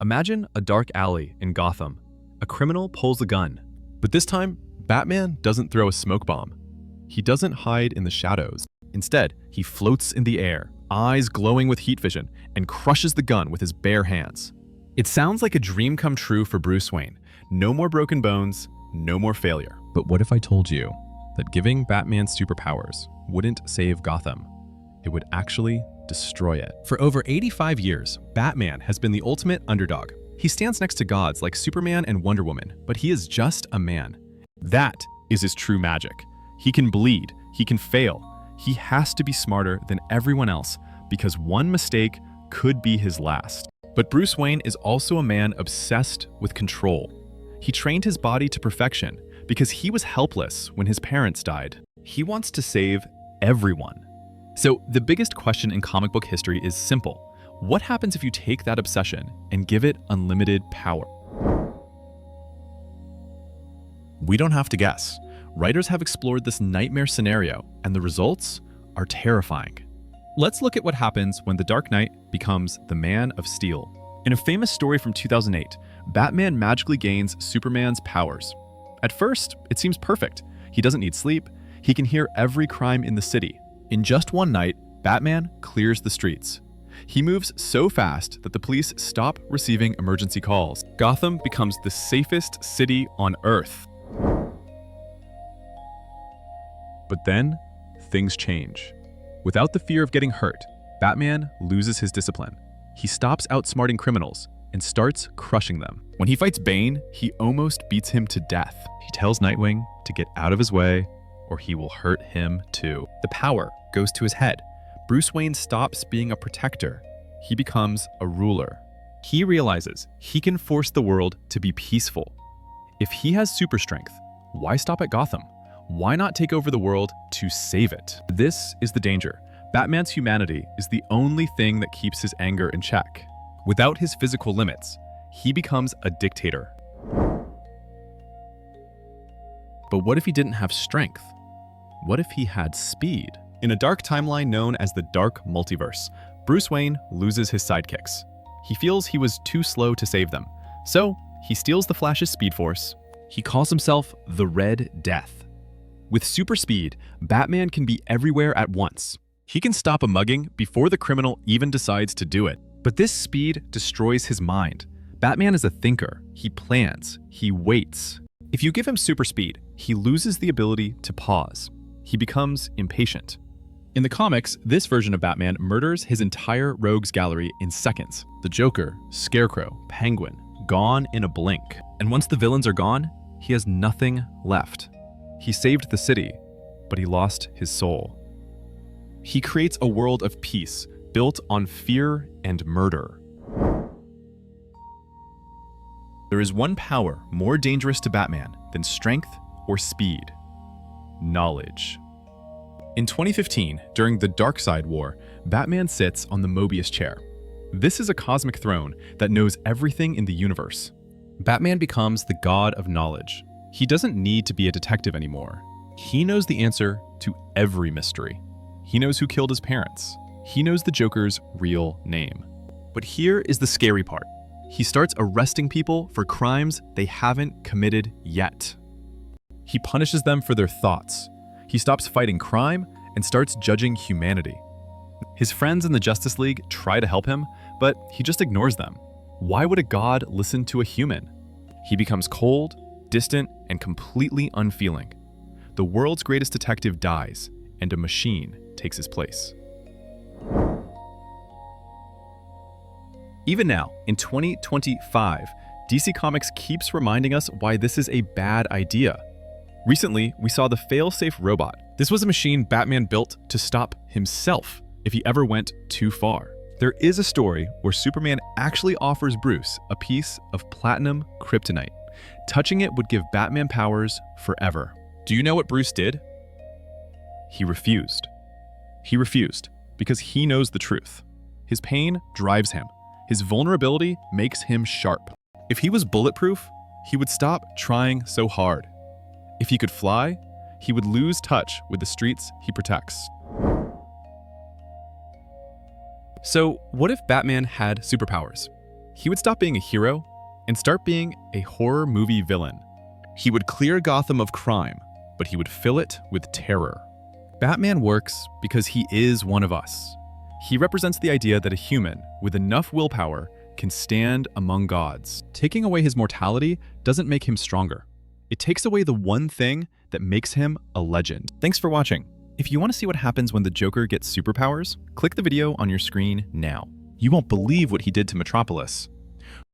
Imagine a dark alley in Gotham. A criminal pulls a gun. But this time, Batman doesn't throw a smoke bomb. He doesn't hide in the shadows. Instead, he floats in the air, eyes glowing with heat vision, and crushes the gun with his bare hands. It sounds like a dream come true for Bruce Wayne. No more broken bones, no more failure. But what if I told you that giving Batman superpowers wouldn't save Gotham? It would actually destroy it. For over 85 years, Batman has been the ultimate underdog. He stands next to gods like Superman and Wonder Woman, but he is just a man. That is his true magic. He can bleed, he can fail. He has to be smarter than everyone else because one mistake could be his last. But Bruce Wayne is also a man obsessed with control. He trained his body to perfection because he was helpless when his parents died. He wants to save everyone. So the biggest question in comic book history is simple. What happens if you take that obsession and give it unlimited power? We don't have to guess. Writers have explored this nightmare scenario, and the results are terrifying. Let's look at what happens when the Dark Knight becomes the Man of Steel. In a famous story from 2008, Batman magically gains Superman's powers. At first, it seems perfect. He doesn't need sleep. He can hear every crime in the city. In just one night, Batman clears the streets. He moves so fast that the police stop receiving emergency calls. Gotham becomes the safest city on Earth. But then, things change. Without the fear of getting hurt, Batman loses his discipline. He stops outsmarting criminals and starts crushing them. When he fights Bane, he almost beats him to death. He tells Nightwing to get out of his way, or he will hurt him too. The power goes to his head. Bruce Wayne stops being a protector. He becomes a ruler. He realizes he can force the world to be peaceful. If he has super strength, why stop at Gotham? Why not take over the world to save it? This is the danger. Batman's humanity is the only thing that keeps his anger in check. Without his physical limits, he becomes a dictator. But what if he didn't have strength? What if he had speed? In a dark timeline known as the Dark Multiverse, Bruce Wayne loses his sidekicks. He feels he was too slow to save them, so he steals the Flash's Speed Force. He calls himself the Red Death. With super speed, Batman can be everywhere at once. He can stop a mugging before the criminal even decides to do it. But this speed destroys his mind. Batman is a thinker. He plans. He waits. If you give him super speed, he loses the ability to pause. He becomes impatient. In the comics, this version of Batman murders his entire rogues gallery in seconds. The Joker, Scarecrow, Penguin, gone in a blink. And once the villains are gone, he has nothing left. He saved the city, but he lost his soul. He creates a world of peace built on fear and murder. There is one power more dangerous to Batman than strength or speed: knowledge. In 2015, during the Darkseid War, Batman sits on the Mobius chair. This is a cosmic throne that knows everything in the universe. Batman becomes the god of knowledge. He doesn't need to be a detective anymore. He knows the answer to every mystery. He knows who killed his parents. He knows the Joker's real name. But here is the scary part. He starts arresting people for crimes they haven't committed yet. He punishes them for their thoughts. He stops fighting crime and starts judging humanity. His friends in the Justice League try to help him, but he just ignores them. Why would a god listen to a human? He becomes cold, distant, and completely unfeeling. The world's greatest detective dies, and a machine takes his place. Even now, in 2025, DC Comics keeps reminding us why this is a bad idea. Recently, we saw the fail-safe robot. This was a machine Batman built to stop himself if he ever went too far. There is a story where Superman actually offers Bruce a piece of platinum kryptonite. Touching it would give Batman powers forever. Do you know what Bruce did? He refused. He refused because he knows the truth. His pain drives him. His vulnerability makes him sharp. If he was bulletproof, he would stop trying so hard. If he could fly, he would lose touch with the streets he protects. So, what if Batman had superpowers? He would stop being a hero and start being a horror movie villain. He would clear Gotham of crime, but he would fill it with terror. Batman works because he is one of us. He represents the idea that a human with enough willpower can stand among gods. Taking away his mortality doesn't make him stronger. It takes away the one thing that makes him a legend. Thanks for watching. If you want to see what happens when the Joker gets superpowers, click the video on your screen now. You won't believe what he did to Metropolis.